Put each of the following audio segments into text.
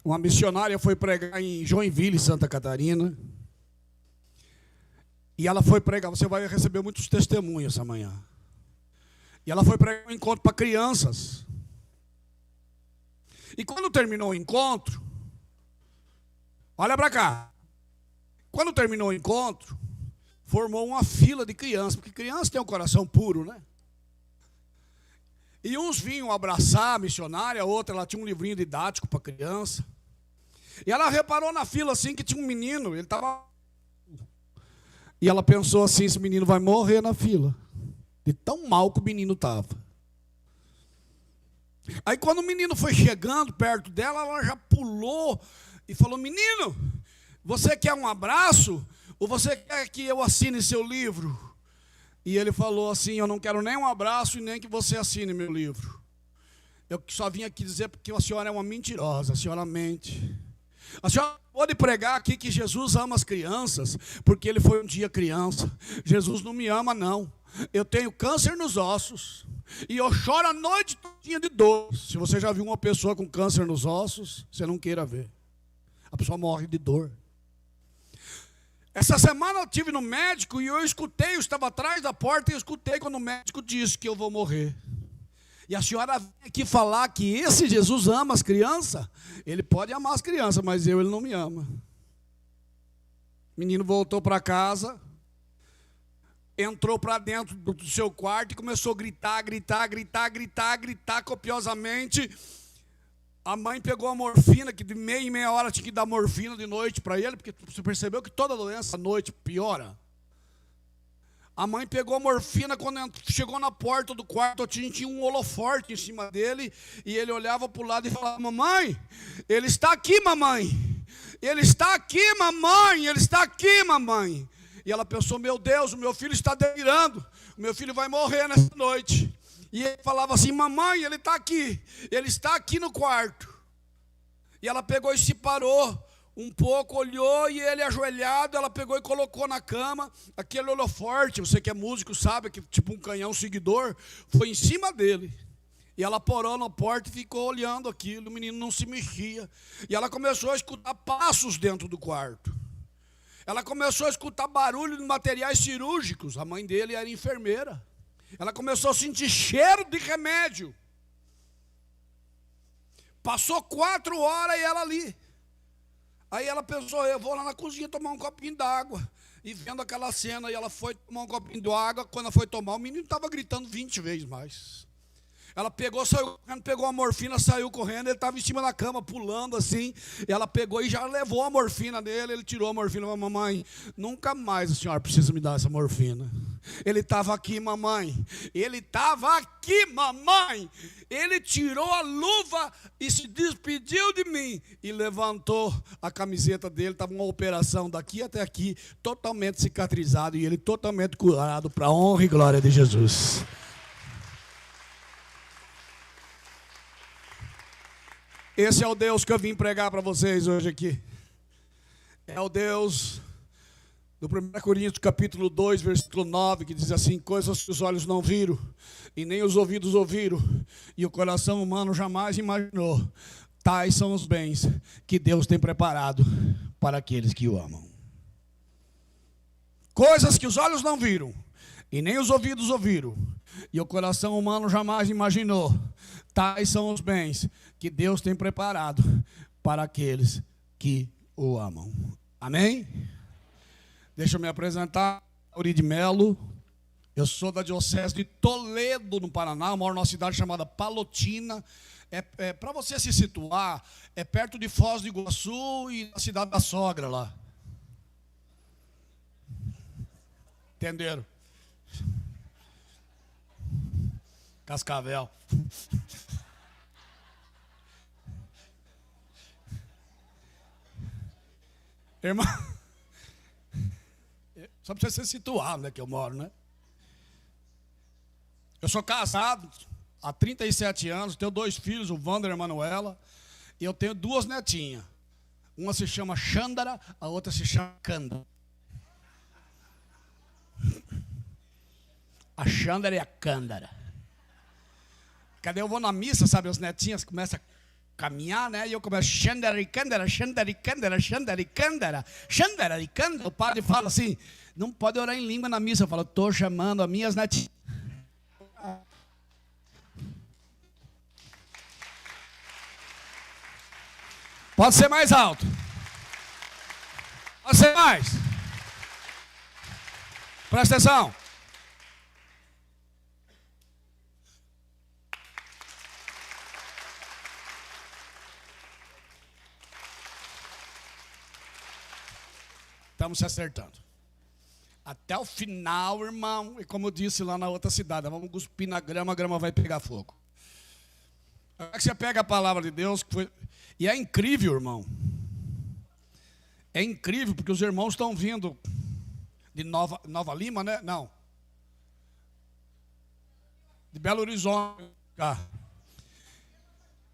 Uma missionária foi pregar em Joinville, Santa Catarina. E ela foi pregar, você vai receber muitos testemunhos essa manhã. E ela foi pregar um encontro para crianças. E quando terminou o encontro, olha para cá. Quando terminou o encontro, formou uma fila de crianças, porque criança tem um coração puro, né? E uns vinham abraçar a missionária, a outra, ela tinha um livrinho didático para criança. E ela reparou na fila assim que tinha um menino, ele estava... E ela pensou assim, esse menino vai morrer na fila. De tão mal que o menino estava. Aí quando o menino foi chegando perto dela, ela já pulou e falou, menino, você quer um abraço? Ou você quer que eu assine seu livro? E ele falou assim, eu não quero nem um abraço e nem que você assine meu livro. Eu só vim aqui dizer porque a senhora é uma mentirosa, a senhora mente. A senhora pode pregar aqui que Jesus ama as crianças, porque ele foi um dia criança. Jesus não me ama, não. Eu tenho câncer nos ossos e eu choro a noite todinha de dor. Se você já viu uma pessoa com câncer nos ossos, você não queira ver. A pessoa morre de dor. Essa semana eu estive no médico e eu escutei, eu estava atrás da porta e eu escutei quando o médico disse que eu vou morrer. E a senhora vem aqui falar que esse Jesus ama as crianças? Ele pode amar as crianças, mas ele não me ama. O menino voltou para casa, entrou para dentro do seu quarto e começou a gritar copiosamente. A mãe pegou a morfina, que de meia em meia hora tinha que dar morfina de noite para ele, porque você percebeu que toda doença à noite piora. A mãe pegou a morfina, quando chegou na porta do quarto, tinha um holoforte em cima dele, e ele olhava para o lado e falava, mamãe, ele está aqui, mamãe. Ele está aqui, mamãe, ele está aqui, mamãe. E ela pensou, meu Deus, o meu filho está delirando, o meu filho vai morrer nessa noite. E ele falava assim, mamãe, ele está aqui no quarto. E ela pegou e se parou um pouco, olhou, e ele ajoelhado, ela pegou e colocou na cama, aquele holoforte, você que é músico sabe, que tipo um canhão seguidor, foi em cima dele. E ela parou na porta e ficou olhando aquilo, o menino não se mexia. E ela começou a escutar passos dentro do quarto. Ela começou a escutar barulho de materiais cirúrgicos, a mãe dele era enfermeira. Ela começou a sentir cheiro de remédio. Passou 4 horas e ela ali. Aí ela pensou, eu vou lá na cozinha tomar um copinho d'água. E vendo aquela cena, e ela foi tomar um copinho d'água. Quando ela foi tomar, o menino estava gritando 20 vezes mais. Ela pegou, saiu correndo, pegou a morfina, saiu correndo. Ele estava em cima da cama, pulando assim. E ela pegou e já levou a morfina dele. Ele tirou a morfina e falou, mamãe, nunca mais a senhora precisa me dar essa morfina. Ele estava aqui, mamãe. Ele estava aqui, mamãe. Ele tirou a luva e se despediu de mim. E levantou a camiseta dele. Estava uma operação daqui até aqui, totalmente cicatrizado. E ele totalmente curado, para a honra e glória de Jesus. Esse é o Deus que eu vim pregar para vocês hoje aqui. É o Deus do 1 Coríntios capítulo 2, versículo 9, que diz assim, coisas que os olhos não viram, e nem os ouvidos ouviram, e o coração humano jamais imaginou. Tais são os bens que Deus tem preparado para aqueles que o amam. Coisas que os olhos não viram, e nem os ouvidos ouviram, e o coração humano jamais imaginou. Tais são os bens que Deus tem preparado para aqueles que o amam. Amém? Deixa eu me apresentar, Auri de Melo. Eu sou da diocese de Toledo, no Paraná. Eu moro numa cidade chamada Palotina. Para você se situar, é perto de Foz do Iguaçu e na cidade da sogra lá. Entenderam? Cascavel. Irmão, só para você se situar onde é que eu moro, né? Eu sou casado há 37 anos, tenho 2 filhos, o Wander e a Manuela, e eu tenho 2 netinhas. Uma se chama Xandara, a outra se chama Canda. A Xandara e a Cândara. Cadê eu vou na missa, sabe, as netinhas começam a caminhar, né? E eu começo xandaricandara, xandaricandara, xandaricandara, xandaricandara. O padre fala assim, não pode orar em língua na missa. Eu falo, estou chamando as minhas nativas. Pode ser mais alto. Pode ser mais. Presta atenção. Estamos se acertando. Até o final, irmão, e como eu disse lá na outra cidade, vamos cuspir na grama, a grama vai pegar fogo. É que você pega a palavra de Deus, e é incrível, irmão. É incrível, porque os irmãos estão vindo de Nova Lima, né? Não. De Belo Horizonte.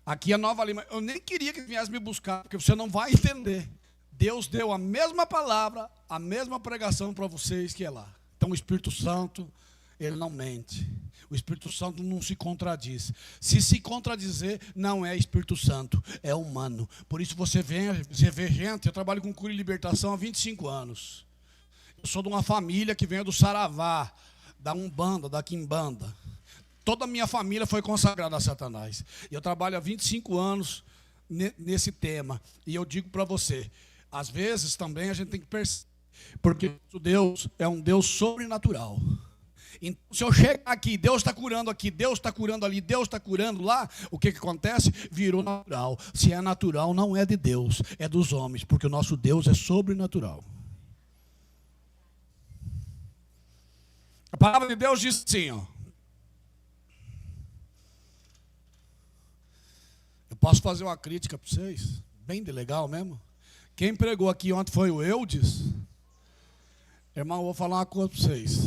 Aqui é Nova Lima. Eu nem queria que viesse me buscar, porque você não vai entender. Deus deu a mesma palavra, a mesma pregação para vocês que é lá. Então o Espírito Santo, ele não mente. O Espírito Santo não se contradiz. Se contradizer, não é Espírito Santo, é humano. Por isso você vê gente, eu trabalho com cura e libertação há 25 anos. Eu sou de uma família que vem do Saravá, da Umbanda, da Quimbanda. Toda a minha família foi consagrada a Satanás. E eu trabalho há 25 anos nesse tema. E eu digo para você, às vezes também a gente tem que perceber, porque o Deus é um Deus sobrenatural. Então, se eu chegar aqui, Deus está curando aqui, Deus está curando ali, Deus está curando lá, o que acontece? Virou natural. Se é natural, não é de Deus, é dos homens, porque o nosso Deus é sobrenatural. A palavra de Deus diz assim, ó. Eu posso fazer uma crítica para vocês, bem de legal mesmo. Quem pregou aqui ontem foi o Eudes. Irmão, eu vou falar uma coisa para vocês.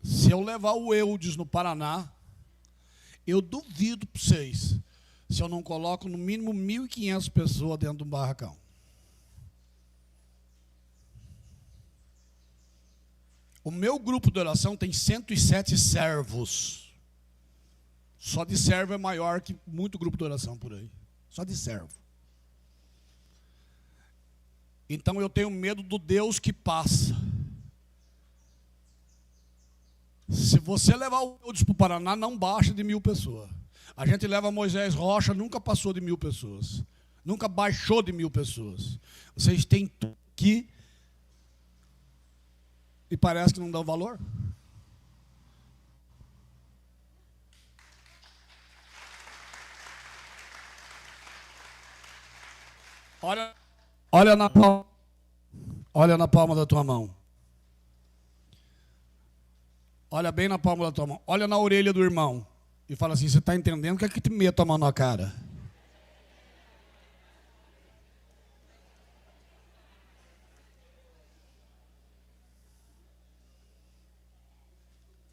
Se eu levar o Eudes no Paraná, eu duvido para vocês, se eu não coloco no mínimo 1.500 pessoas dentro de um barracão. O meu grupo de oração tem 107 servos. Só de servo é maior que muito grupo de oração por aí. Só de servo. Então eu tenho medo do Deus que passa. Se você levar o Eudes para o Paraná, não baixa de 1.000 pessoas. A gente leva Moisés Rocha, nunca passou de 1.000 pessoas. Nunca baixou de 1.000 pessoas. Vocês têm tudo aqui e parece que não dão valor. Olha na palma da tua mão. Olha bem na palma da tua mão. Olha na orelha do irmão. E fala assim, você está entendendo o que é que te mete a mão na cara?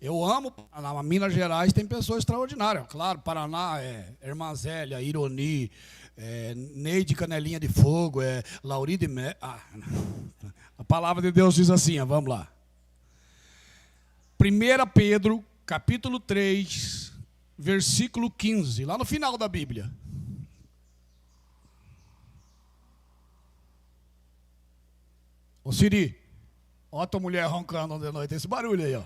Eu amo, na Minas Gerais tem pessoas extraordinárias. Claro, Paraná é Irmã Zélia, Ironi, Neide Canelinha de Fogo, Lauride... A palavra de Deus diz assim, ó, vamos lá. 1 Pedro, capítulo 3, versículo 15, lá no final da Bíblia. Ô Siri, ó a tua mulher roncando de noite, esse barulho aí, ó.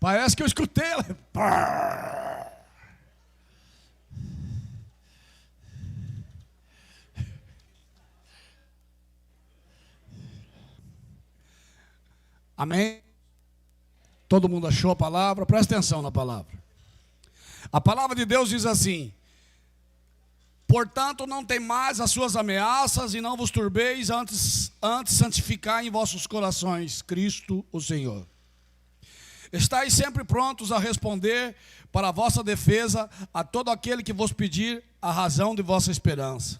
Parece que eu escutei ela. Amém? Todo mundo achou a palavra? Presta atenção na palavra. A palavra de Deus diz assim: portanto, não tem mais as suas ameaças e não vos turbeis, antes santificai em vossos corações Cristo o Senhor. Estais sempre prontos a responder para a vossa defesa a todo aquele que vos pedir a razão de vossa esperança.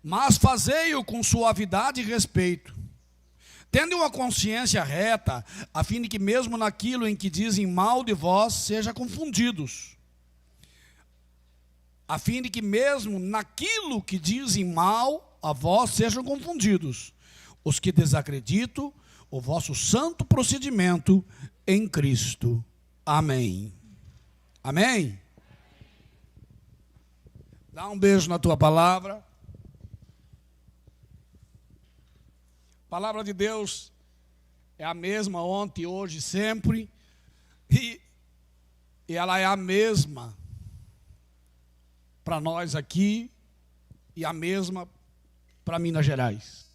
Mas fazei-o com suavidade e respeito, tendo uma consciência reta, a fim de que mesmo naquilo em que dizem mal de vós, sejam confundidos. A fim de que mesmo naquilo que dizem mal a vós, sejam confundidos os que desacreditam o vosso santo procedimento em Cristo. Amém. Amém? Dá um beijo na tua palavra. A palavra de Deus é a mesma ontem, hoje, sempre. E ela é a mesma para nós aqui e a mesma para Minas Gerais.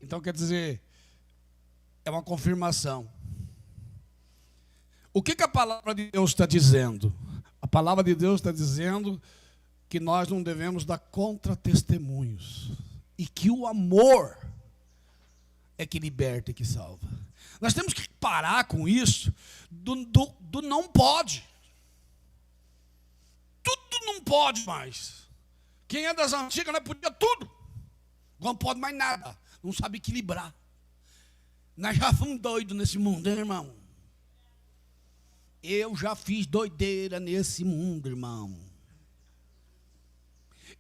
Então, quer dizer, é uma confirmação. O que a palavra de Deus está dizendo? A palavra de Deus está dizendo que nós não devemos dar contra-testemunhos. E que o amor é que liberta e que salva. Nós temos que parar com isso do não pode. Tudo não pode mais. Quem é das antigas, nós podia tudo. Não pode mais nada. Não sabe equilibrar. Nós já fomos doidos nesse mundo, hein, irmão? Eu já fiz doideira nesse mundo, irmão.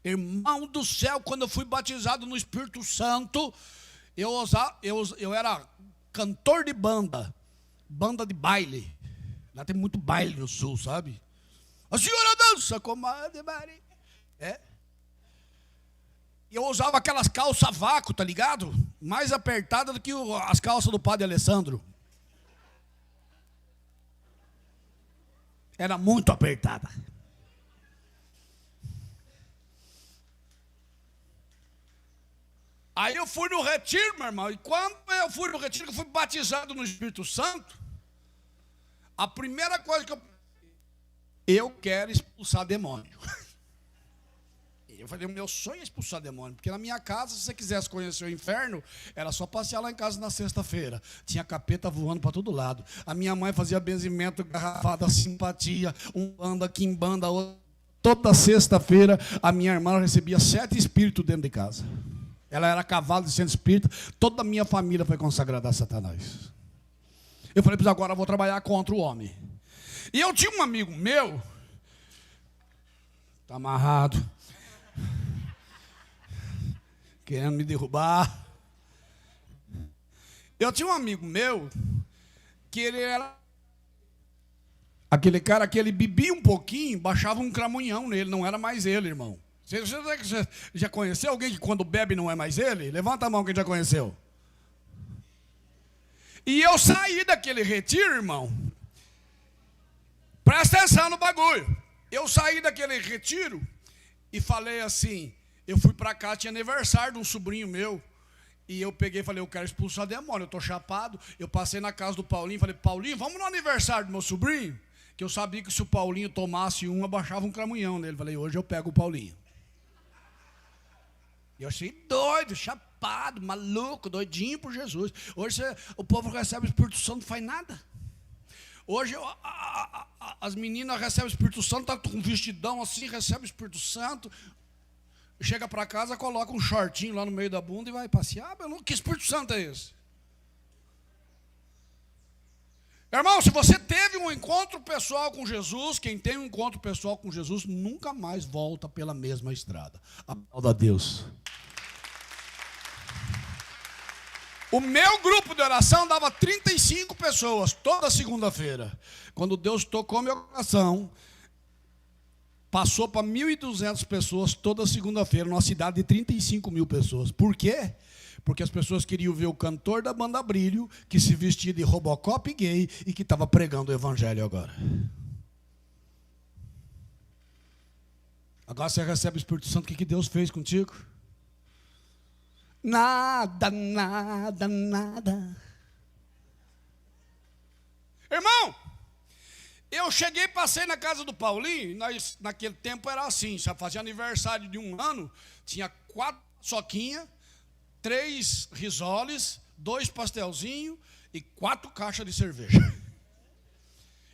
Irmão do céu, quando eu fui batizado no Espírito Santo, eu era cantor de banda de baile. Lá tem muito baile no sul, sabe? A senhora dança, comadre Mari. E eu usava aquelas calças vácuo, tá ligado? Mais apertadas do que as calças do padre Alessandro. Era muito apertada. Aí eu fui no retiro, meu irmão. E quando eu fui no retiro, que eu fui batizado no Espírito Santo, a primeira coisa que eu quero expulsar demônio. Eu falei, o meu sonho é expulsar demônio. Porque na minha casa, se você quisesse conhecer o inferno, era só passear lá em casa na sexta-feira. Tinha capeta voando para todo lado. A minha mãe fazia benzimento, garrafada, simpatia, um banda, quimbanda, outro. Toda sexta-feira, a minha irmã recebia 7 espíritos dentro de casa. Ela era cavalo de 100 espíritos. Toda a minha família foi consagrada a Satanás. Eu falei, pois agora eu vou trabalhar contra o homem. E eu tinha um amigo meu, está amarrado, querendo me derrubar. Eu tinha um amigo meu, que ele era aquele cara que ele bebia um pouquinho, baixava um cramunhão nele, não era mais ele, irmão. Você já conheceu alguém que quando bebe não é mais ele? Levanta a mão quem já conheceu. E eu saí daquele retiro, irmão. Presta atenção no bagulho. Eu saí daquele retiro e falei assim, eu fui para cá, tinha aniversário de um sobrinho meu. E eu peguei e falei, eu quero expulsar demônio, eu estou chapado. Eu passei na casa do Paulinho, falei, Paulinho, vamos no aniversário do meu sobrinho? Que eu sabia que se o Paulinho tomasse um, abaixava um cramunhão nele. Falei, hoje eu pego o Paulinho. E eu achei doido, chapado, maluco, doidinho por Jesus. Hoje o povo recebe o Espírito Santo, não faz nada. Hoje as meninas recebem o Espírito Santo, tá com um vestidão assim, recebe o Espírito Santo. Chega para casa, coloca um shortinho lá no meio da bunda e vai passear. Que Espírito Santo é esse? Irmão, se você teve um encontro pessoal com Jesus, quem tem um encontro pessoal com Jesus, nunca mais volta pela mesma estrada. Aplauda a Deus. O meu grupo de oração dava 35 pessoas, toda segunda-feira. Quando Deus tocou meu coração, passou para 1.200 pessoas toda segunda-feira, numa cidade de 35 mil pessoas. Por quê? Porque as pessoas queriam ver o cantor da banda Brilho, que se vestia de Robocop gay e que estava pregando o evangelho agora. Agora você recebe o Espírito Santo, o que Deus fez contigo? Nada, nada, nada. Irmão, eu cheguei e passei na casa do Paulinho, naquele tempo era assim, já fazia aniversário de 1 ano, tinha 4 soquinhas, 3 risoles, 2 pastelzinhos e 4 caixas de cerveja.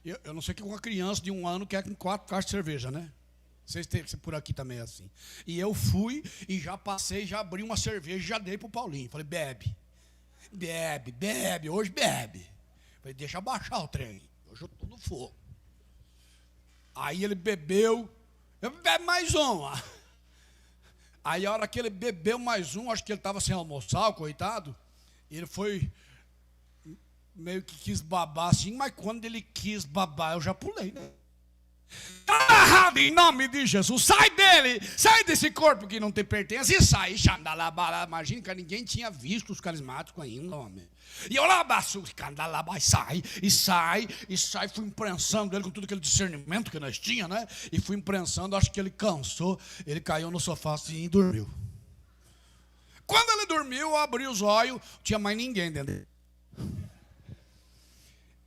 Eu não sei o que uma criança de 1 ano quer com 4 caixas de cerveja, né? Vocês têm por aqui também é assim. E eu fui e já passei, já abri uma cerveja e já dei para o Paulinho. Falei, bebe, bebe, bebe, hoje bebe. Falei, deixa abaixar o trem, hoje eu estou no fogo. Aí ele bebeu, eu bebe mais uma. Aí a hora que ele bebeu mais um, acho que ele estava sem almoçar, coitado, ele foi, meio que quis babar assim, mas quando ele quis babar, eu já pulei, né? endemoniado em nome de Jesus. Sai dele, sai desse corpo que não te pertence e sai. Imagina que ninguém tinha visto os carismáticos ainda, homem. E eu lá, sai, e sai, e sai. Fui imprensando ele com tudo aquele discernimento que nós tínhamos, né? E fui imprensando, acho que ele cansou. Ele caiu no sofá assim e dormiu. Quando ele dormiu, eu abri os olhos, não tinha mais ninguém dentro dele.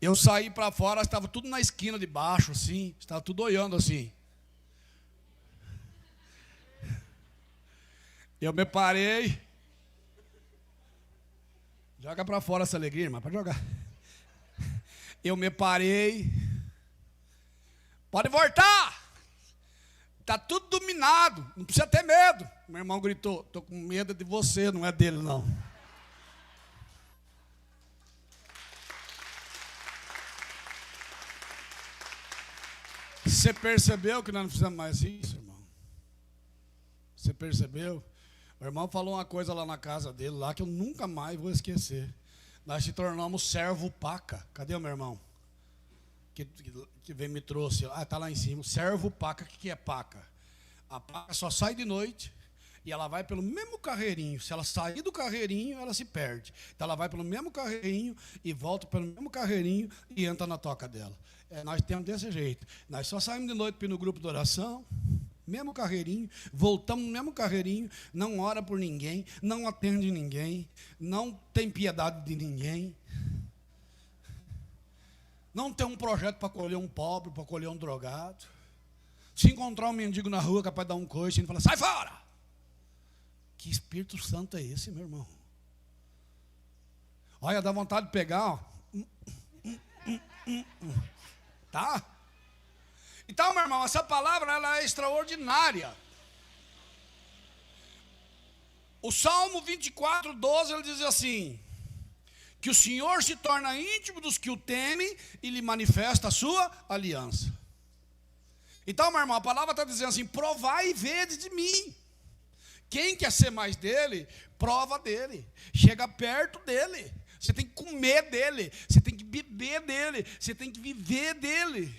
Eu saí para fora, estava tudo na esquina de baixo, assim, estava tudo olhando assim. Eu me parei. Joga para fora essa alegria, irmão, pode jogar. Eu me parei. Pode voltar. Está tudo dominado, não precisa ter medo. Meu irmão gritou, estou com medo de você, não é dele não. Você percebeu que nós não fizemos mais isso, irmão? Você percebeu? O irmão falou uma coisa lá na casa dele, lá que eu nunca mais vou esquecer. Nós se tornamos servo paca. Cadê o meu irmão? Que veio me trouxe. Ah, está lá em cima. Servo paca. O que é paca? A paca só sai de noite e ela vai pelo mesmo carreirinho. Se ela sair do carreirinho, ela se perde. Então ela vai pelo mesmo carreirinho e volta pelo mesmo carreirinho e entra na toca dela. Nós temos desse jeito. Nós só saímos de noite para ir no grupo de oração, mesmo carreirinho, voltamos no mesmo carreirinho, não ora por ninguém, não atende ninguém, não tem piedade de ninguém, não tem um projeto para acolher um pobre, para acolher um drogado. Se encontrar um mendigo na rua capaz de dar um coice, ele fala, sai fora! Que Espírito Santo é esse, meu irmão? Olha, dá vontade de pegar, ó. Tá? Então, meu irmão, essa palavra ela é extraordinária. O Salmo 24, 12, ele diz assim: que o Senhor se torna íntimo dos que o temem e lhe manifesta a sua aliança. Então, meu irmão, a palavra está dizendo assim: provai e vede de mim. Quem quer ser mais dele, prova dele, chega perto dele. Você tem que comer dele, você tem que beber dele, você tem que viver dele.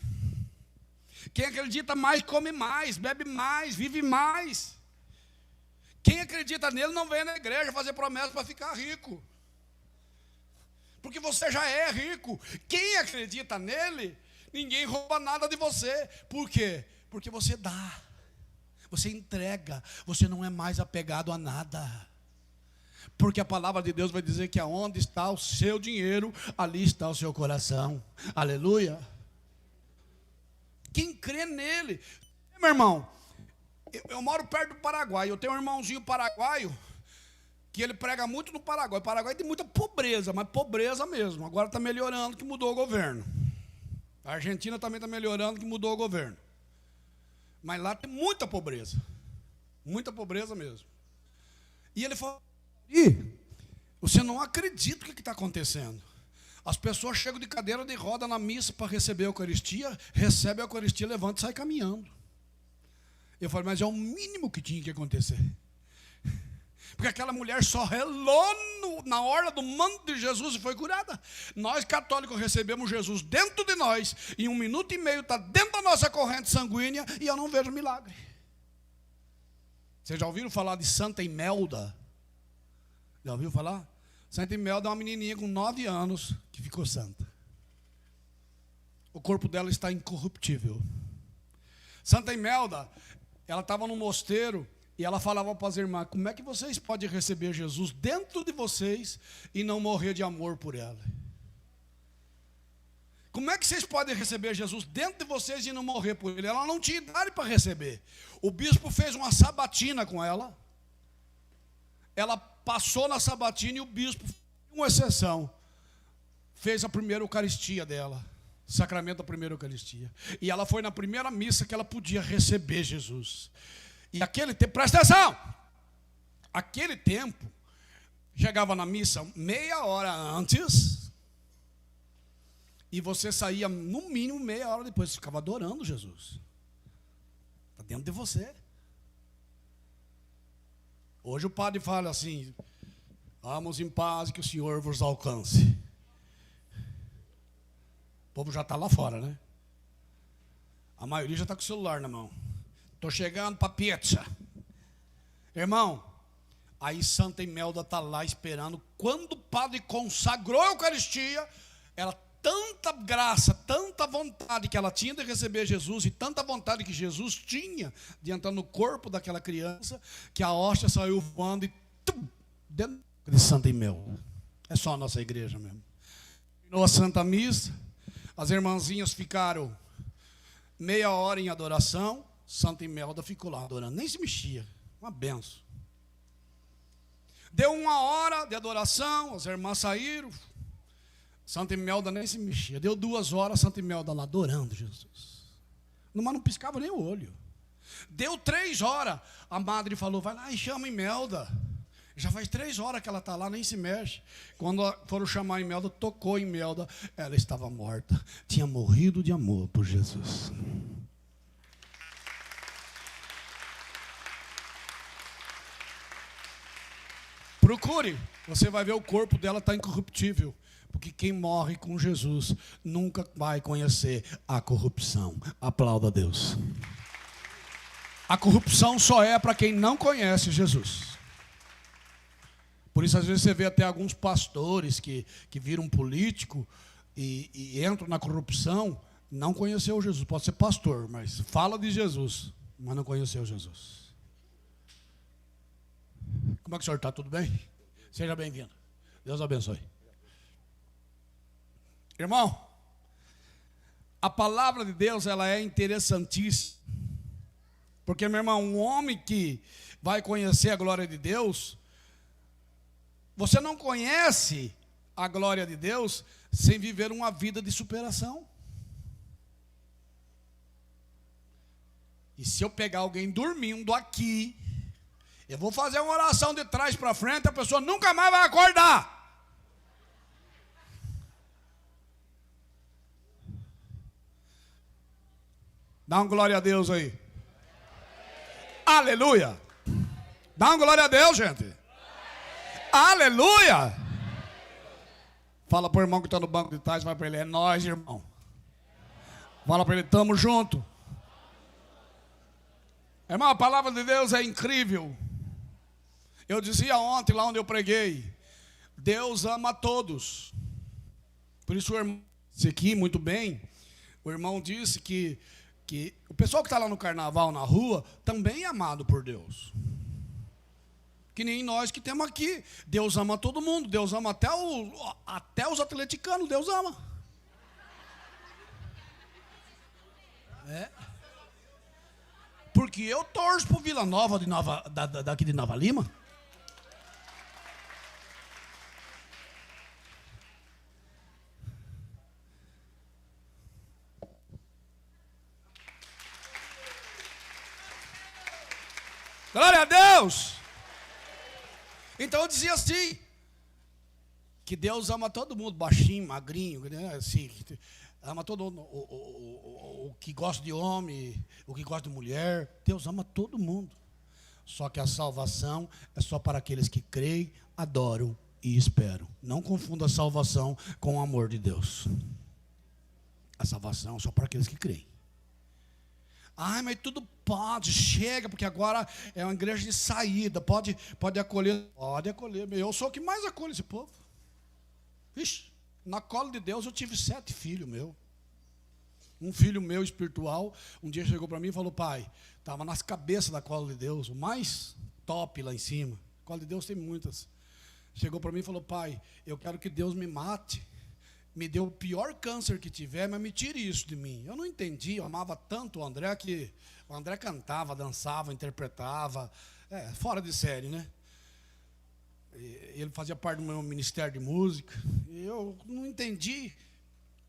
Quem acredita mais, come mais, bebe mais, vive mais. Quem acredita nele não vem na igreja fazer promessa para ficar rico. Porque você já é rico. Quem acredita nele, ninguém rouba nada de você. Por quê? Porque você dá, você entrega, você não é mais apegado a nada. Porque a palavra de Deus vai dizer que aonde está o seu dinheiro, ali está o seu coração. Aleluia. Quem crê nele. Meu irmão, eu moro perto do Paraguai. Eu tenho um irmãozinho paraguaio que ele prega muito no Paraguai. O Paraguai tem muita pobreza, mas pobreza mesmo. Agora está melhorando, que mudou o governo. A Argentina também está melhorando, que mudou o governo. Mas lá tem muita pobreza mesmo. E ele falou: você não acredita o que está acontecendo. As pessoas chegam de cadeira de roda na missa para receber a Eucaristia, recebem a Eucaristia, levantam e saem caminhando. Eu falei, mas é o mínimo que tinha que acontecer. Porque aquela mulher só relou na hora do manto de Jesus e foi curada. Nós católicos recebemos Jesus dentro de nós, em 1 minuto e meio está dentro da nossa corrente sanguínea e eu não vejo milagre. Vocês já ouviram falar de Santa Imelda? Já ouviu falar? Santa Imelda é uma menininha com 9 anos que ficou santa. O corpo dela está incorruptível. Santa Imelda, ela estava no mosteiro e ela falava para as irmãs: como é que vocês podem receber Jesus dentro de vocês e não morrer de amor por ela? Como é que vocês podem receber Jesus dentro de vocês e não morrer por ele? Ela não tinha idade para receber. O bispo fez uma sabatina com ela. Ela passou na sabatina e o bispo, uma exceção, fez a primeira Eucaristia dela, sacramento da primeira Eucaristia. E ela foi na primeira missa que ela podia receber Jesus. E aquele tempo, presta atenção, aquele tempo, chegava na missa meia hora antes, e você saía no mínimo meia hora depois, você ficava adorando Jesus. Está dentro de você. Hoje o padre fala assim: vamos em paz, que o Senhor vos alcance. O povo já está lá fora, né? A maioria já está com o celular na mão. Estou chegando para pizza. Irmão, aí Santa Imelda está lá esperando. Quando o padre consagrou a Eucaristia, ela tanta graça, tanta vontade que ela tinha de receber Jesus e tanta vontade que Jesus tinha de entrar no corpo daquela criança, que a hóstia saiu voando e dentro de Santa Imelda. É só a nossa igreja mesmo. Terminou a Santa Missa, as irmãzinhas ficaram meia hora em adoração, Santa Imelda ficou lá adorando, nem se mexia, uma benção. Deu 1 hora de adoração, as irmãs saíram, Santa Imelda nem se mexia. Deu 2 horas, Santa Imelda lá adorando Jesus. Mas não piscava nem o olho. Deu 3 horas, a madre falou, vai lá e chama Imelda. Já faz 3 horas que ela está lá, nem se mexe. Quando foram chamar a Imelda, tocou em Imelda, ela estava morta. Tinha morrido de amor por Jesus. Procure, você vai ver o corpo dela está incorruptível. Porque quem morre com Jesus nunca vai conhecer a corrupção. Aplauda a Deus. A corrupção só é para quem não conhece Jesus. Por isso, às vezes, você vê até alguns pastores que viram político e entram na corrupção, não conheceu Jesus. Pode ser pastor, mas fala de Jesus, mas não conheceu Jesus. Como é que o senhor está? Tudo bem? Seja bem-vindo. Deus abençoe. Irmão, a palavra de Deus, ela é interessantíssima. Porque, meu irmão, um homem que vai conhecer a glória de Deus, você não conhece a glória de Deus sem viver uma vida de superação. E se eu pegar alguém dormindo aqui, eu vou fazer uma oração de trás para frente, a pessoa nunca mais vai acordar. Dá uma glória a Deus aí. Aleluia. Dá uma glória a Deus, gente. Aleluia. Fala para o irmão que está no banco de trás, vai para ele, é nós, irmão. Fala para ele, estamos juntos. Irmão, a palavra de Deus é incrível. Eu dizia ontem, lá onde eu preguei, Deus ama a todos. Por isso o irmão disse aqui, muito bem, o irmão disse que o pessoal que está lá no carnaval, na rua, também é amado por Deus. Que nem nós que temos aqui. Deus ama todo mundo. Deus ama até os atleticanos. Deus ama. É. Porque eu torço para o Vila Nova, daqui de Nova Lima. Glória a Deus! Então eu dizia assim, que Deus ama todo mundo, baixinho, magrinho, né? Assim, ama todo o que gosta de homem, o que gosta de mulher. Deus ama todo mundo. Só que a salvação é só para aqueles que creem, adoram e esperam. Não confunda a salvação com o amor de Deus. A salvação é só para aqueles que creem. Ai, mas tudo pode, chega, porque agora é uma igreja de saída, pode acolher. Pode acolher, eu sou o que mais acolhe esse povo. Vixe, na cola de Deus eu tive 7 filhos meus. Um filho meu espiritual, um dia chegou para mim e falou, pai, estava nas cabeças da cola de Deus, o mais top lá em cima. A cola de Deus tem muitas. Chegou para mim e falou, pai, eu quero que Deus me mate. Me deu o pior câncer que tiver, mas me tire isso de mim. Eu não entendi, eu amava tanto o André, que o André cantava, dançava, interpretava, fora de série, né? Ele fazia parte do meu ministério de música, e eu não entendi.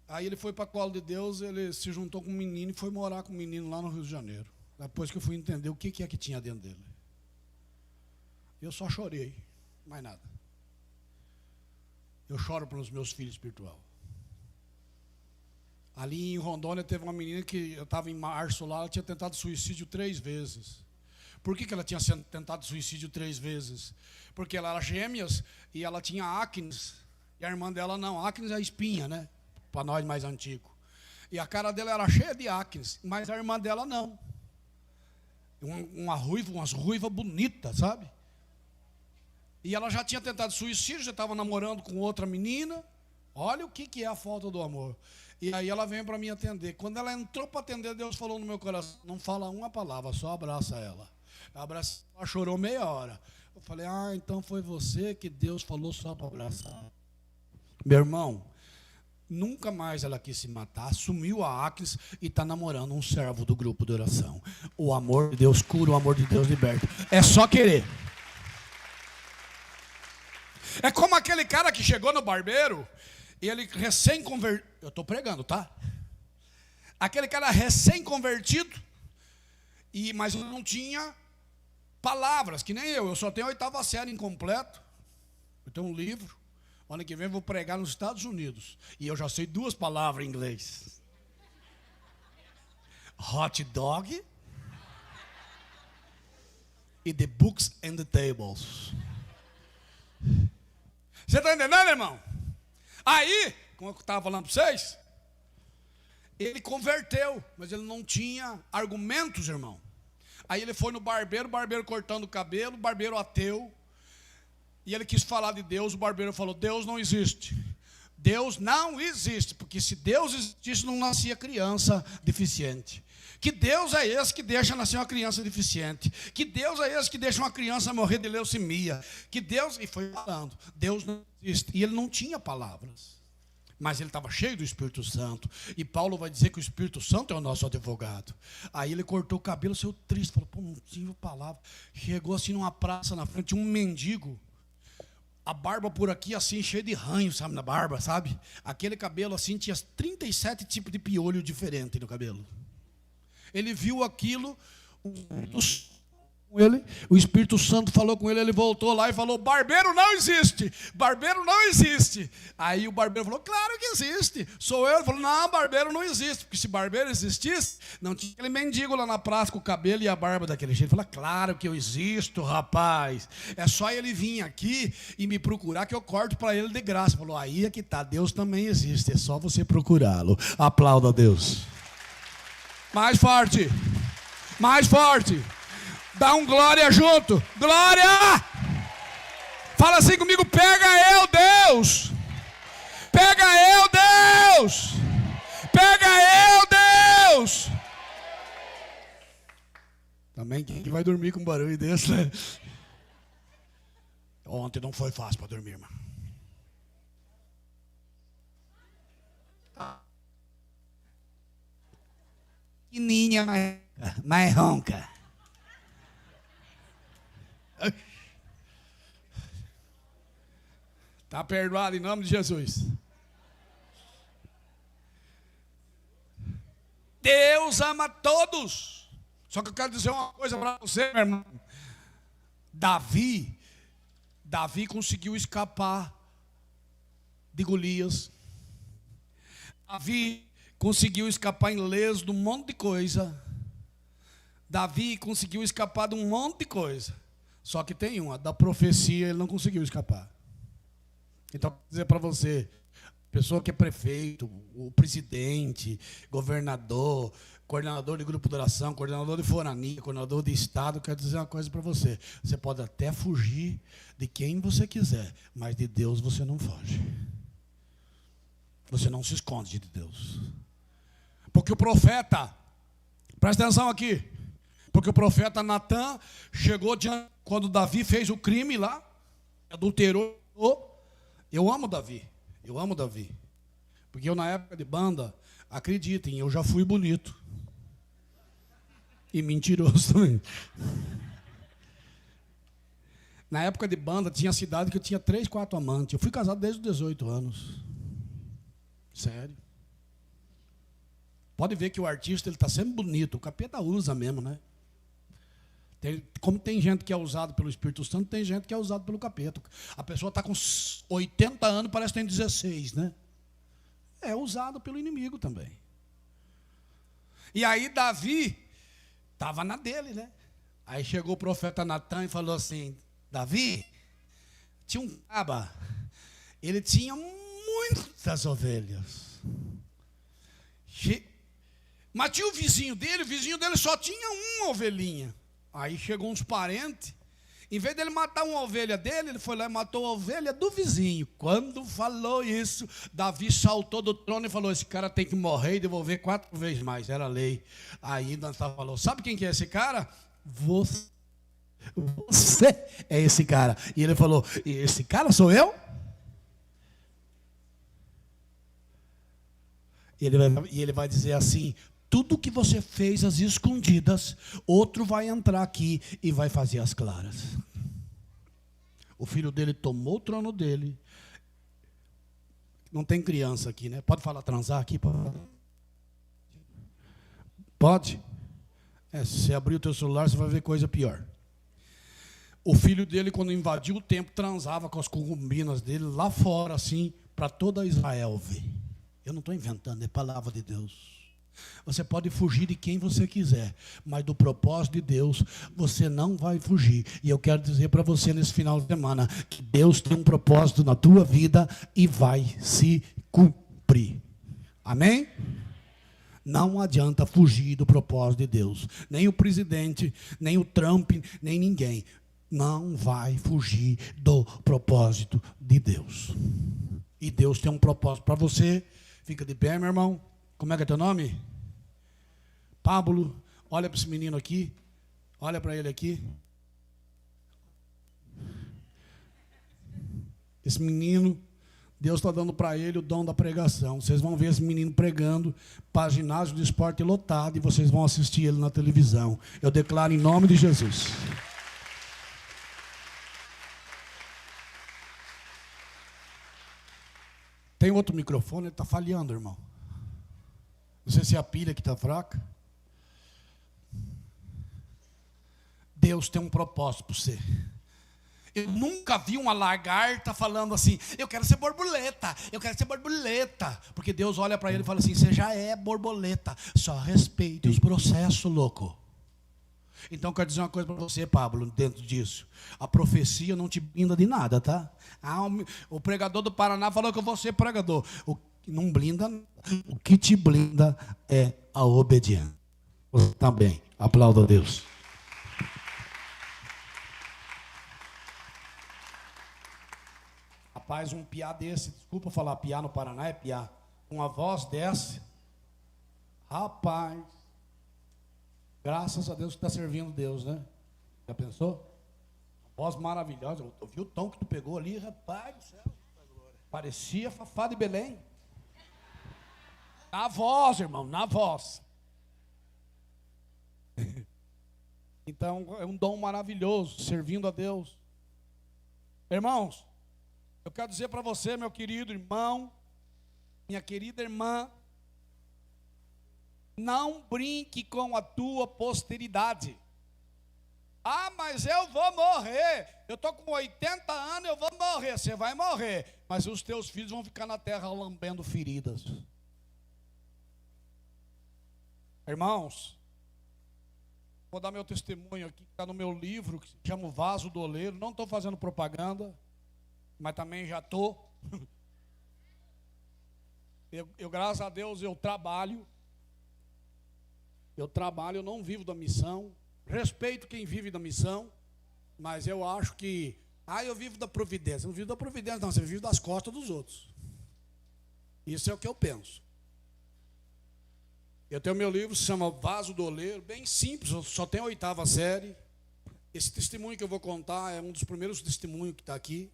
Aí ele foi para a cola de Deus, ele se juntou com um menino e foi morar com um menino lá no Rio de Janeiro. Depois que eu fui entender o que é que tinha dentro dele. Eu só chorei, mais nada. Eu choro pelos meus filhos espirituais. Ali em Rondônia teve uma menina que eu estava em março lá, ela tinha tentado suicídio 3 vezes. Por que ela tinha tentado suicídio 3 vezes? Porque ela era gêmeas e ela tinha acne. E a irmã dela não, acne é espinha, né? Para nós mais antigos. E a cara dela era cheia de acne, mas a irmã dela não. Umas ruivas bonitas, sabe? E ela já tinha tentado suicídio, já estava namorando com outra menina. Olha o que é a falta do amor. E aí ela veio para me atender. Quando ela entrou para atender, Deus falou no meu coração: não fala uma palavra, só abraça ela. Ela chorou meia hora. Eu falei: então foi você que Deus falou só para abraçar. Meu irmão, nunca mais ela quis se matar, assumiu a acne e está namorando um servo do grupo de oração. O amor de Deus cura, o amor de Deus liberta. É só querer. É como aquele cara que chegou no barbeiro e ele recém-convertido. Eu estou pregando, tá? Aquele cara recém-convertido, mas eu não tinha palavras, que nem eu só tenho a 8ª série incompleto. Eu tenho um livro. Ano que vem eu vou pregar nos Estados Unidos. E eu já sei 2 palavras em inglês. Hot dog e the books and the tables. Você está entendendo, irmão? Aí, como eu estava falando para vocês, ele converteu, mas ele não tinha argumentos, irmão. Aí ele foi no barbeiro, o barbeiro cortando o cabelo, o barbeiro ateu. E ele quis falar de Deus, o barbeiro falou: Deus não existe. Deus não existe, porque se Deus existisse, não nascia criança deficiente. Que Deus é esse que deixa nascer uma criança deficiente? Que Deus é esse que deixa uma criança morrer de leucemia? Que Deus... E foi falando, Deus não existe. E ele não tinha palavras, mas ele estava cheio do Espírito Santo. E Paulo vai dizer que o Espírito Santo é o nosso advogado. Aí ele cortou o cabelo, saiu triste, falou: pô, não tive palavra. Chegou assim numa praça na frente, um mendigo, a barba por aqui assim, cheia de ranho, sabe, na barba, sabe? Aquele cabelo assim, tinha 37 tipos de piolho diferentes no cabelo. Ele viu aquilo, o Espírito Santo falou com ele, ele voltou lá e falou: barbeiro não existe, barbeiro não existe. Aí o barbeiro falou: claro que existe, sou eu. Ele falou: não, barbeiro não existe, porque se barbeiro existisse, não tinha aquele mendigo lá na praça com o cabelo e a barba daquele jeito. Ele falou: claro que eu existo, rapaz, é só ele vir aqui e me procurar que eu corto para ele de graça. Ele falou: aí é que tá, Deus também existe, é só você procurá-lo. Aplauda a Deus. Mais forte, mais forte. Dá um glória junto. Glória! Fala assim comigo: pega eu, Deus. Pega eu, Deus. Pega eu, Deus. Também quem que vai dormir com um barulho desse, né? Ontem não foi fácil para dormir, irmão. Pequenininha, mais ronca. Está perdoado em nome de Jesus. Deus ama todos. Só que eu quero dizer uma coisa para você, meu irmão. Davi conseguiu escapar de Golias. Davi conseguiu escapar ileso de um monte de coisa. Davi conseguiu escapar de um monte de coisa. Só que tem uma, da profecia ele não conseguiu escapar. Então, vou dizer para você, pessoa que é prefeito, o presidente, governador, coordenador de grupo de oração, coordenador de forania, coordenador de estado, quero dizer uma coisa para você. Você pode até fugir de quem você quiser, mas de Deus você não foge. Você não se esconde de Deus. Porque o profeta, presta atenção aqui, porque o profeta Natan chegou diante, quando Davi fez o crime lá, adulterou. Eu amo Davi, porque eu na época de banda, acreditem, eu já fui bonito e mentiroso também. Na época de banda tinha cidade que eu tinha 3, 4 amantes. Eu fui casado desde os 18 anos. Sério. Pode ver que o artista ele está sempre bonito. O capeta usa mesmo, né? Como tem gente que é usado pelo Espírito Santo, tem gente que é usado pelo capeta. A pessoa está com 80 anos, parece que tem 16, né? É usado pelo inimigo também. E aí Davi estava na dele, né? Aí chegou o profeta Natan e falou assim: Davi, tinha um caba, ele tinha muitas ovelhas. Mas tinha o vizinho dele só tinha uma ovelhinha. Aí chegou uns parentes, em vez dele matar uma ovelha dele, ele foi lá e matou a ovelha do vizinho. Quando falou isso, Davi saltou do trono e falou: esse cara tem que morrer e devolver 4 vezes mais. Era lei. Aí Natan falou: sabe quem que é esse cara? Você é esse cara. E ele falou: esse cara sou eu? E ele vai dizer assim: tudo que você fez às escondidas, outro vai entrar aqui e vai fazer as claras. O filho dele tomou o trono dele. Não tem criança aqui, né? Pode falar transar aqui? Pode? Se você abrir o teu celular, você vai ver coisa pior. O filho dele, quando invadiu o templo, transava com as concubinas dele lá fora, assim, para toda Israel ver. Eu não estou inventando, é palavra de Deus. Você pode fugir de quem você quiser, mas do propósito de Deus você não vai fugir. E eu quero dizer para você nesse final de semana que Deus tem um propósito na tua vida e vai se cumprir. Amém? Não adianta fugir do propósito de Deus. Nem o presidente, nem o Trump, nem ninguém. Não vai fugir do propósito de Deus. E Deus tem um propósito para você. Fica de pé, meu irmão. Como é que é teu nome? Pablo. Olha para esse menino aqui. Olha para ele aqui. Esse menino, Deus está dando para ele o dom da pregação. Vocês vão ver esse menino pregando para ginásio de esporte lotado e vocês vão assistir ele na televisão. Eu declaro em nome de Jesus. Tem outro microfone, ele está falhando, irmão. Não sei se é a pilha que está fraca. Deus tem um propósito para você. Eu nunca vi uma lagarta falando assim: eu quero ser borboleta, eu quero ser borboleta. Porque Deus olha para ele e fala assim: você já é borboleta, só respeite os processos, louco. Então, eu quero dizer uma coisa para você, Pablo, dentro disso. A profecia não te blinda de nada, tá? O pregador do Paraná falou que eu vou ser pregador. O que não blinda, o que te blinda é a obediência. Você também. Aplauda a Deus. Rapaz, um piá desse, desculpa falar piá no Paraná, é piá. Uma voz dessa, rapaz, graças a Deus que está servindo Deus, né? Já pensou? Uma voz maravilhosa. Eu vi o tom que tu pegou ali, rapaz do céu. Parecia Fafá de Belém. Na voz, irmão, na voz. Então, é um dom maravilhoso, servindo a Deus. Irmãos, eu quero dizer para você, meu querido irmão, minha querida irmã, não brinque com a tua posteridade. Ah, mas eu vou morrer. Eu estou com 80 anos, eu vou morrer. Você vai morrer, mas os teus filhos vão ficar na terra lambendo feridas. Irmãos, vou dar meu testemunho aqui, que está no meu livro, que se chama O Vaso do Oleiro. Não estou fazendo propaganda, mas também já estou. Eu, graças a Deus, eu trabalho, eu não vivo da missão. Respeito quem vive da missão, mas eu acho que, eu vivo da providência. Eu não vivo da providência, não, você vive das costas dos outros. Isso é o que eu penso. Eu tenho meu livro, se chama Vaso do Oleiro, bem simples, só tem a 8ª série. Esse testemunho que eu vou contar é um dos primeiros testemunhos que está aqui.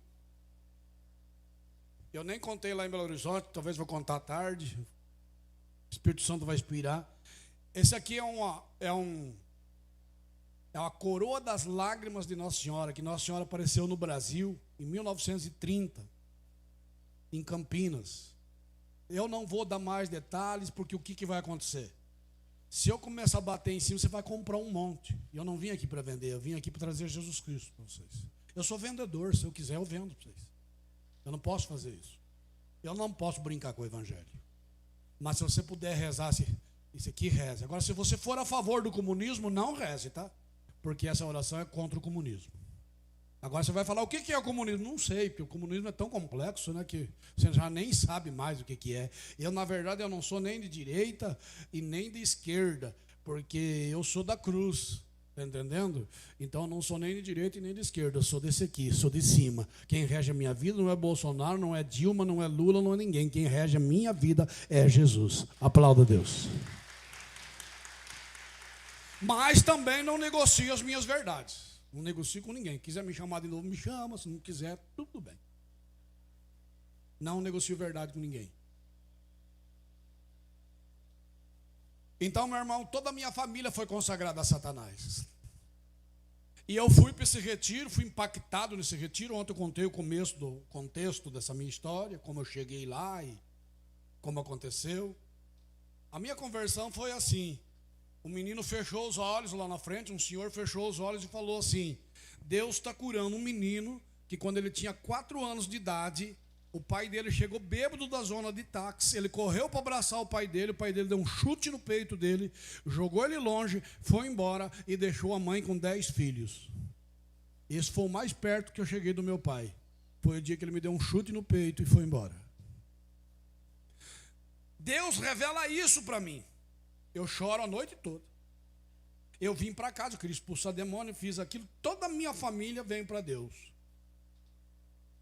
Eu nem contei lá em Belo Horizonte, talvez vou contar à tarde. O Espírito Santo vai inspirar. Esse aqui é uma coroa das lágrimas de Nossa Senhora, que Nossa Senhora apareceu no Brasil em 1930, em Campinas. Eu não vou dar mais detalhes, porque o que vai acontecer? Se eu começar a bater em cima, você vai comprar um monte. E eu não vim aqui para vender, eu vim aqui para trazer Jesus Cristo para vocês. Eu sou vendedor, se eu quiser eu vendo para vocês. Eu não posso fazer isso. Eu não posso brincar com o Evangelho. Mas se você puder rezar, isso aqui reze. Agora, se você for a favor do comunismo, não reze, tá? Porque essa oração é contra o comunismo. Agora você vai falar, o que é o comunismo? Não sei, porque o comunismo é tão complexo, né, que você já nem sabe mais o que é. Eu, na verdade, eu não sou nem de direita e nem de esquerda, porque eu sou da cruz, tá entendendo? Então eu não sou nem de direita e nem de esquerda, eu sou desse aqui, sou de cima. Quem rege a minha vida não é Bolsonaro, não é Dilma, não é Lula, não é ninguém. Quem rege a minha vida é Jesus. Aplauda a Deus. Mas também não negocio as minhas verdades. Não negocio com ninguém. Quiser me chamar de novo, me chama. Se não quiser, tudo bem. Não negocio verdade com ninguém. Então, meu irmão, toda a minha família foi consagrada a Satanás. E eu fui para esse retiro, fui impactado nesse retiro. Ontem eu contei o começo do contexto dessa minha história, como eu cheguei lá e como aconteceu. A minha conversão foi assim. O menino fechou os olhos lá na frente, um senhor fechou os olhos e falou assim: Deus está curando um menino que quando ele tinha 4 anos de idade, o pai dele chegou bêbado da zona de táxi, ele correu para abraçar o pai dele deu um chute no peito dele, jogou ele longe, foi embora e deixou a mãe com 10 filhos. Esse foi o mais perto que eu cheguei do meu pai. Foi o dia que ele me deu um chute no peito e foi embora. Deus revela isso para mim. Eu choro a noite toda. Eu vim para casa, eu queria expulsar demônio, fiz aquilo. Toda a minha família veio para Deus.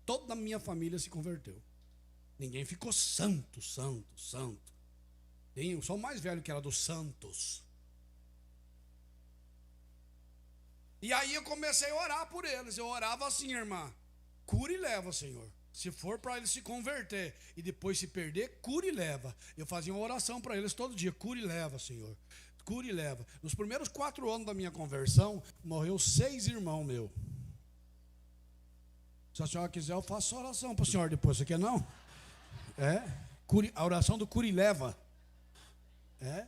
Toda a minha família se converteu. Ninguém ficou santo. Eu sou o mais velho que era dos santos. E aí eu comecei a orar por eles. Eu orava assim, irmã: cura e leva, Senhor. Se for para eles se converter e depois se perder, cura e leva. Eu fazia uma oração para eles todo dia: cura e leva, Senhor. Cura e leva. Nos primeiros 4 anos da minha conversão, morreu 6 irmãos meus. Se a senhora quiser, eu faço a oração para o senhor depois. Você quer não? É? A oração do cura e leva. É?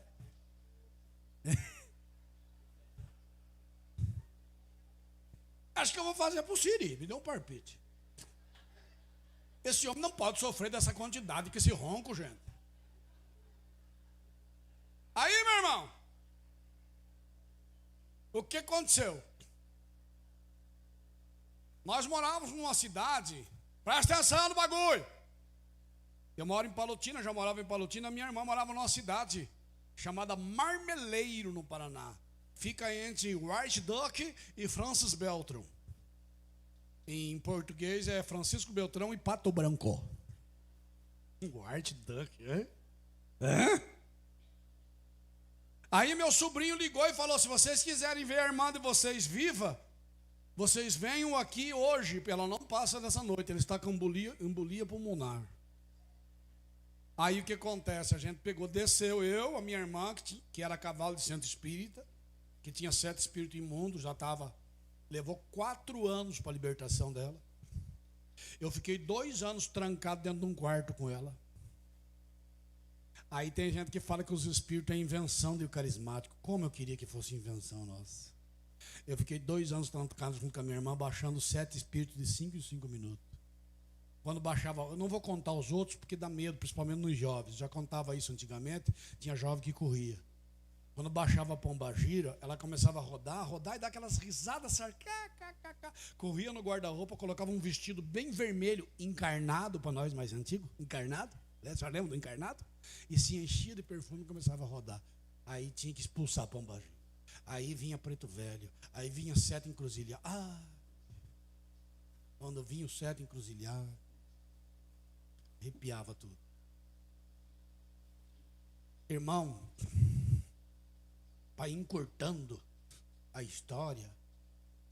Acho que eu vou fazer para o Siri. Me dê um palpite. Esse homem não pode sofrer dessa quantidade que esse ronco, gente. Aí, meu irmão, o que aconteceu? Nós morávamos numa cidade, presta atenção no bagulho. Eu moro em Palotina, já morava em Palotina. Minha irmã morava numa cidade chamada Marmeleiro, no Paraná. Fica entre White Duck e Francis Beltrão. Em português é Francisco Beltrão e Pato Branco. White Duck, é? Aí meu sobrinho ligou e falou: se vocês quiserem ver a irmã de vocês viva, vocês venham aqui hoje, ela não passa dessa noite, ela está com embolia pulmonar. Aí o que acontece? A gente pegou, desceu eu, a minha irmã, que era cavalo de centro espírita, que tinha 7 espíritos imundos, já estava, levou 4 anos para a libertação dela. Eu fiquei 2 anos trancado dentro de um quarto com ela. Aí tem gente que fala que os espíritos é invenção do carismático. Como eu queria que fosse invenção nossa. Eu fiquei 2 anos trancado junto com a minha irmã, baixando 7 espíritos de 5 em 5 minutos. Quando baixava, eu não vou contar os outros porque dá medo, principalmente nos jovens. Já contava isso antigamente, tinha jovem que corria. Quando baixava a pombagira, ela começava a rodar e dar aquelas risadas, corria no guarda-roupa, colocava um vestido bem vermelho, encarnado, para nós mais antigos, encarnado, né? Você lembra do encarnado? E se enchia de perfume e começava a rodar. Aí tinha que expulsar a pombagira. Aí vinha Preto Velho, aí vinha 7 encruzilhados. Quando vinha o 7 encruzilhados, arrepiava tudo. Irmão, para ir encurtando a história,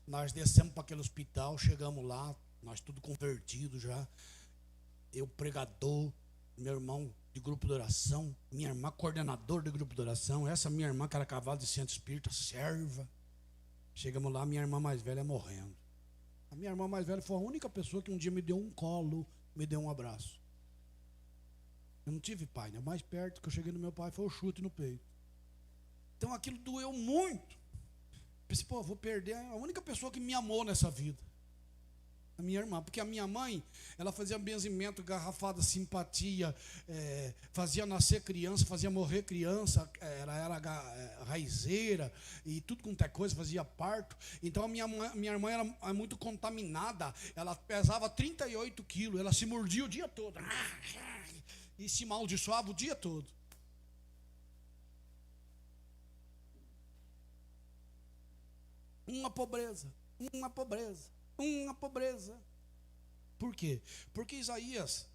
nós descemos para aquele hospital, chegamos lá, nós tudo convertido já. Eu pregador, meu irmão de grupo de oração, minha irmã coordenador de grupo de oração, essa minha irmã que era cavalo de centro espírita, serva. Chegamos lá, minha irmã mais velha morrendo. A minha irmã mais velha foi a única pessoa que um dia me deu um colo, me deu um abraço. Eu não tive pai, né? O mais perto que eu cheguei no meu pai foi o chute no peito. Então aquilo doeu muito. Pensei, vou perder a única pessoa que me amou nessa vida. A minha irmã, porque a minha mãe, ela fazia benzimento, garrafada, simpatia, fazia nascer criança, fazia morrer criança, ela era raizeira e tudo quanto é coisa, fazia parto. Então a minha irmã era muito contaminada, ela pesava 38 quilos, ela se mordia o dia todo e se amaldiçoava o dia todo. Uma pobreza, uma pobreza, uma pobreza. Por quê? Porque Isaías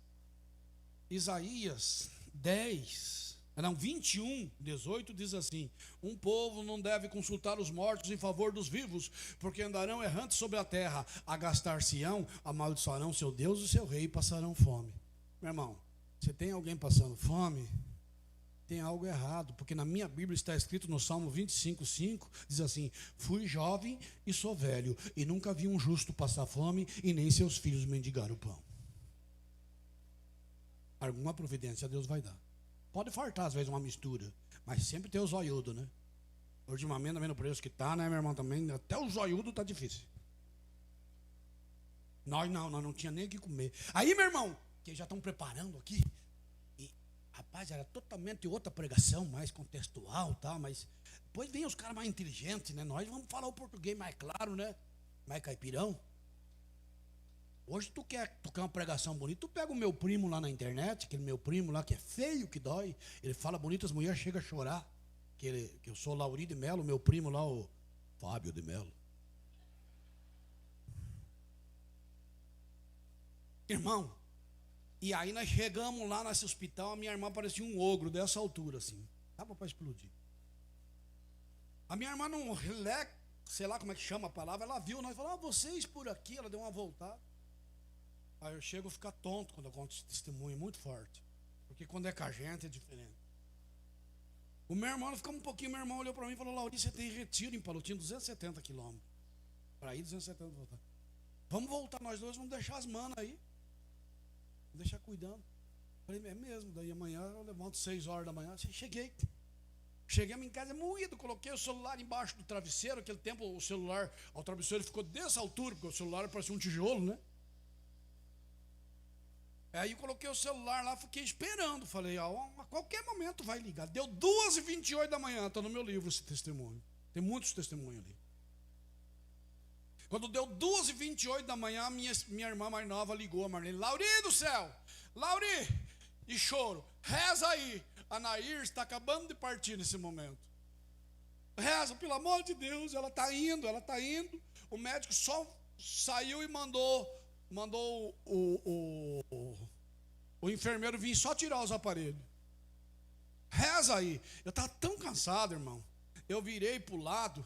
21:18 diz assim: um povo não deve consultar os mortos em favor dos vivos, porque andarão errantes sobre a terra, agastar-se-ão, amaldiçoarão seu Deus e seu rei e passarão fome. Meu irmão, você tem alguém passando fome? Tem algo errado, porque na minha Bíblia está escrito no Salmo 25:5, diz assim: fui jovem e sou velho, e nunca vi um justo passar fome, e nem seus filhos mendigar o pão. Alguma providência Deus vai dar. Pode faltar às vezes uma mistura, mas sempre tem o zoiudo, né? Ultimamente também no preço que está, né, meu irmão, também, até o zoiudo está difícil. Nós não tinha nem o que comer. Aí, meu irmão, que já estão preparando aqui, rapaz, era totalmente outra pregação, mais contextual, tá? Mas depois vem os caras mais inteligentes, né? Nós vamos falar o português mais claro, né? Mais caipirão. Hoje tu quer uma pregação bonita, tu pega o meu primo lá na internet, aquele meu primo lá que é feio, que dói, ele fala bonito, as mulheres chegam a chorar, que eu sou Lauri de Melo, meu primo lá, o Fábio de Melo. Irmão, e aí nós chegamos lá nesse hospital, a minha irmã parecia um ogro dessa altura assim, estava para explodir. A minha irmã não, sei lá como é que chama a palavra, ela viu, nós falamos, vocês por aqui, ela deu uma voltada. Aí eu chego a ficar tonto quando eu conto esse testemunho, muito forte, porque quando é com a gente é diferente. O meu irmão, ficamos um pouquinho, meu irmão olhou para mim e falou: Lauri, você tem retiro em Palotina, 270 quilômetros, para ir 270 voltar. Vamos voltar nós dois, vamos deixar as manas aí, vamos deixar cuidando. Falei, é mesmo, daí amanhã eu levanto 6 horas da manhã, Chegamos em casa moído, coloquei o celular embaixo do travesseiro, aquele tempo o celular, o travesseiro ficou dessa altura, porque o celular parecia um tijolo, né? Aí eu coloquei o celular lá, fiquei esperando, falei, a qualquer momento vai ligar. Deu 2h28 da manhã, está no meu livro esse testemunho, tem muitos testemunhos ali. Quando deu 2h28 da manhã, minha irmã mais nova ligou, a Marlene: Lauri do céu, Lauri, e choro, reza aí, a Nair está acabando de partir nesse momento. Reza, pelo amor de Deus, ela está indo. O médico só saiu e mandou o enfermeiro vir só tirar os aparelhos. Reza aí. Eu estava tão cansado, irmão. Eu virei para o lado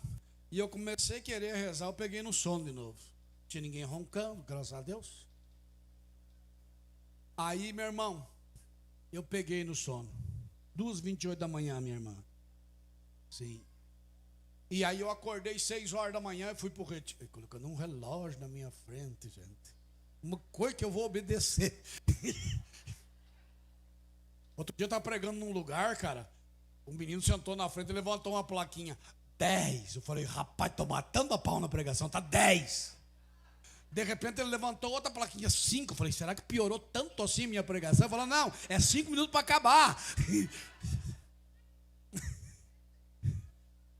e eu comecei a querer rezar. Eu peguei no sono de novo. Não tinha ninguém roncando, graças a Deus. Aí, meu irmão, eu peguei no sono. 2h28 da manhã, minha irmã. Sim. E aí eu acordei 6 horas da manhã e fui para o retiro, colocando um relógio na minha frente, gente. Uma coisa que eu vou obedecer. Outro dia eu estava pregando num lugar, cara. Um menino sentou na frente e levantou uma plaquinha: 10. Eu falei, rapaz, estou matando a pau na pregação, tá 10. De repente ele levantou outra plaquinha, 5. Eu falei, será que piorou tanto assim minha pregação? Ele falou, não, é 5 minutos para acabar.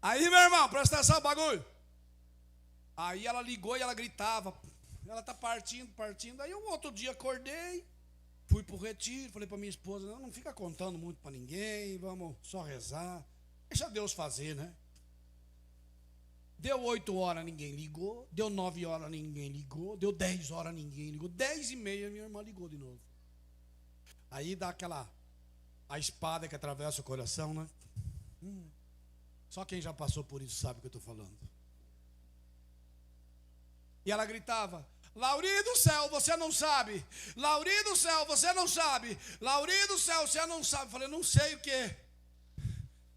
Aí, meu irmão, presta atenção no bagulho. Aí ela ligou e ela gritava, ela está partindo. Aí eu outro dia acordei, fui para o retiro, falei para minha esposa, não fica contando muito para ninguém, vamos só rezar, deixa Deus fazer, né? Deu 8 horas, ninguém ligou. Deu 9 horas, ninguém ligou. Deu 10 horas, ninguém ligou. 10h30, minha irmã ligou de novo. Aí dá a espada que atravessa o coração, né? Só quem já passou por isso sabe o que eu estou falando. E ela gritava, Lauri do céu, você não sabe. Lauri do céu, você não sabe. Lauri do céu, você não sabe. Eu falei, não sei o quê.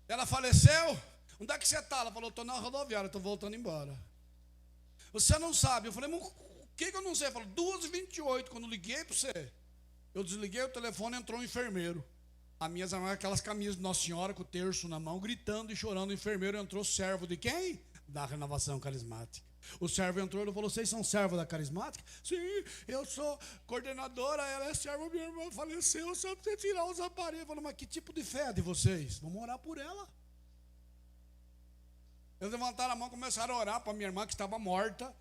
Ela faleceu? Onde é que você está? Ela falou, estou na rodoviária, estou voltando embora. Você não sabe. Eu falei, mas o que eu não sei? Ela falou, 2h28, quando liguei para você, eu desliguei o telefone, entrou um enfermeiro. As minhas aquelas camisas de Nossa Senhora com o terço na mão, gritando e chorando. O enfermeiro entrou, servo de quem? Da Renovação Carismática. O servo entrou e falou: vocês são servos da carismática? Sim, eu sou coordenadora, ela é serva, minha irmã faleceu, só precisa tirar os aparelhos. Eu falei: mas que tipo de fé de vocês? Vamos orar por ela. Eles levantaram a mão e começaram a orar para minha irmã que estava morta.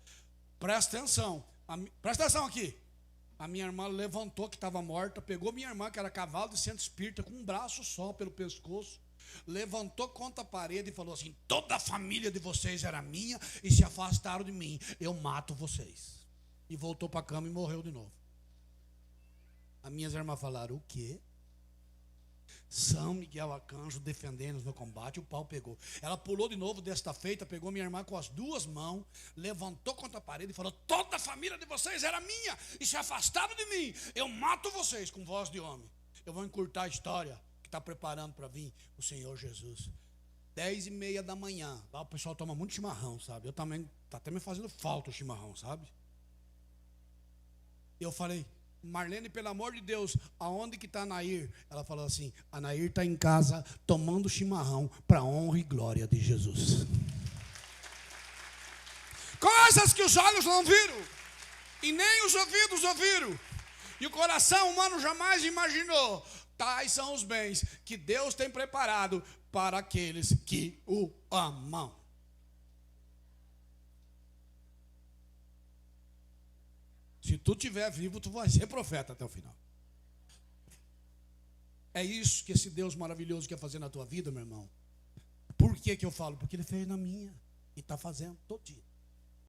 Presta atenção, presta atenção aqui. A minha irmã levantou que estava morta, pegou minha irmã que era cavalo de centro espírita, com um braço só pelo pescoço, levantou contra a parede e falou assim: toda a família de vocês era minha e se afastaram de mim, eu mato vocês. E voltou para a cama e morreu de novo. As minhas irmãs falaram: o quê? São Miguel Arcanjo defendendo-nos no combate. O pau pegou. Ela pulou de novo desta feita, pegou minha irmã com as duas mãos, levantou contra a parede e falou: toda a família de vocês era minha e se afastaram de mim, eu mato vocês. Com voz de homem. Eu vou encurtar a história que está preparando para vir o Senhor Jesus. 10:30 da manhã. Lá o pessoal toma muito chimarrão, sabe? Eu também, está até me fazendo falta o chimarrão, sabe? Eu falei: Marlene, pelo amor de Deus, aonde que está a Nair? Ela falou assim: a Nair está em casa tomando chimarrão para a honra e glória de Jesus. Coisas que os olhos não viram e nem os ouvidos ouviram e o coração humano jamais imaginou, tais são os bens que Deus tem preparado para aqueles que o amam. Se tu estiver vivo, tu vai ser profeta até o final. É isso que esse Deus maravilhoso quer fazer na tua vida, meu irmão. Por que eu falo? Porque Ele fez na minha. E está fazendo todo dia.